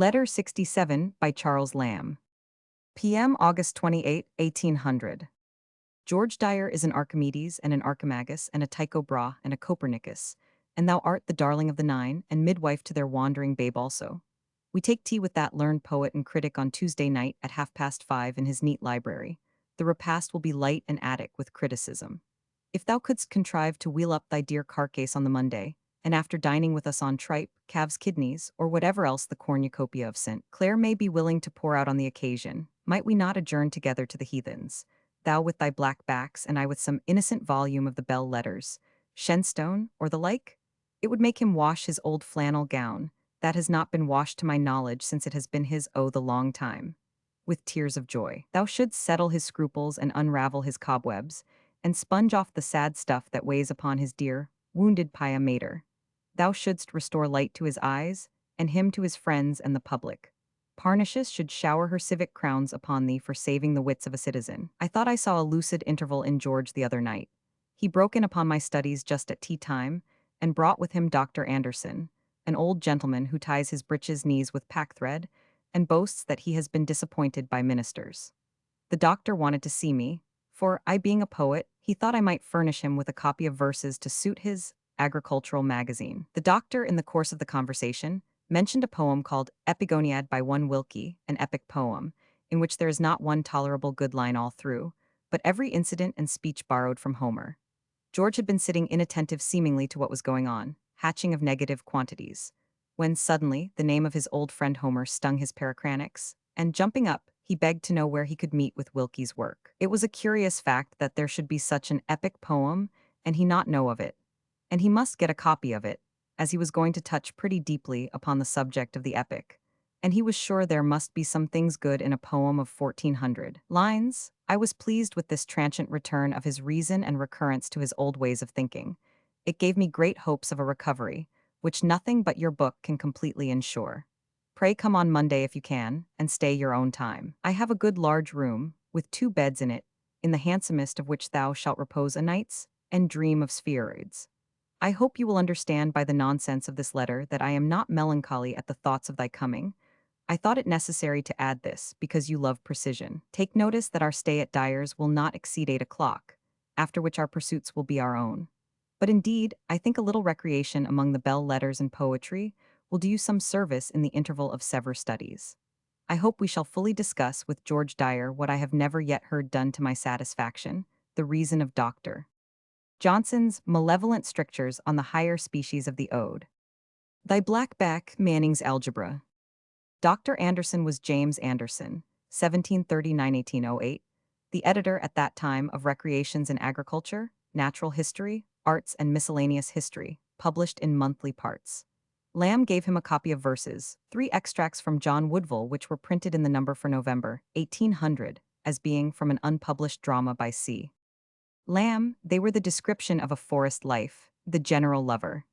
Letter 67 by Charles Lamb. PM August 28, 1800. George Dyer is an Archimedes and an Archimagus and a Tycho Brahe and a Copernicus, and thou art the darling of the nine and midwife to their wandering babe also. We take tea with that learned poet and critic on Tuesday night at 5:30 in his neat library. The repast will be light and attic with criticism. If thou couldst contrive to wheel up thy dear carcase on the Monday, and after dining with us on tripe, calves' kidneys, or whatever else the cornucopia of St. Clair may be willing to pour out on the occasion, might we not adjourn together to the heathens, thou with thy black backs and I with some innocent volume of the bell letters, Shenstone, or the like? It would make him wash his old flannel gown, that has not been washed to my knowledge since it has been his the long time. With tears of joy, thou shouldst settle his scruples and unravel his cobwebs, and sponge off the sad stuff that weighs upon his dear, wounded pia mater. Thou shouldst restore light to his eyes, and him to his friends and the public. Parnassus should shower her civic crowns upon thee for saving the wits of a citizen. I thought I saw a lucid interval in George the other night. He broke in upon my studies just at tea time, and brought with him Dr. Anderson, an old gentleman who ties his breeches knees with packthread, and boasts that he has been disappointed by ministers. The doctor wanted to see me, for, I being a poet, he thought I might furnish him with a copy of verses to suit his agricultural magazine. The doctor, in the course of the conversation, mentioned a poem called Epigoniad by one Wilkie, an epic poem, in which there is not one tolerable good line all through, but every incident and speech borrowed from Homer. George had been sitting inattentive seemingly to what was going on, hatching of negative quantities, when suddenly the name of his old friend Homer stung his paracranics, and jumping up, he begged to know where he could meet with Wilkie's work. It was a curious fact that there should be such an epic poem, and he not know of it, and he must get a copy of it, as he was going to touch pretty deeply upon the subject of the epic, and he was sure there must be some things good in a poem of 1400 lines. I was pleased with this transient return of his reason and recurrence to his old ways of thinking. It gave me great hopes of a recovery, which nothing but your book can completely ensure. Pray come on Monday if you can, and stay your own time. I have a good large room, with 2 beds in it, in the handsomest of which thou shalt repose a nights, and dream of spheroids. I hope you will understand by the nonsense of this letter that I am not melancholy at the thoughts of thy coming. I thought it necessary to add this, because you love precision. Take notice that our stay at Dyer's will not exceed 8 o'clock, after which our pursuits will be our own. But indeed, I think a little recreation among the bell letters and poetry will do you some service in the interval of sever studies. I hope we shall fully discuss with George Dyer what I have never yet heard done to my satisfaction, the reason of Dr. Johnson's malevolent strictures on the higher species of the ode. Thy blackback, Manning's algebra. Dr. Anderson was James Anderson, 1739–1808, the editor at that time of Recreations in Agriculture, Natural History, Arts and Miscellaneous History, published in monthly parts. Lamb gave him a copy of verses, 3 extracts from John Woodville which were printed in the number for November, 1800, as being from an unpublished drama by C. Lamb. They were the description of a forest life, the general lover.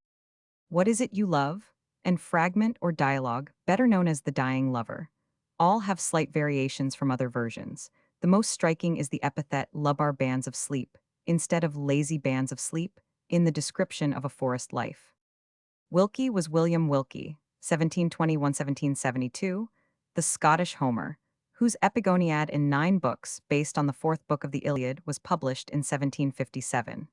What is it you love? And fragment or dialogue, better known as the dying lover. All have slight variations from other versions. The most striking is the epithet lubbar bands of sleep, instead of lazy bands of sleep, in the description of a forest life. Wilkie was William Wilkie, 1721–1772, the Scottish Homer, whose Epigoniad in 9 books, based on the 4th book of the Iliad, was published in 1757.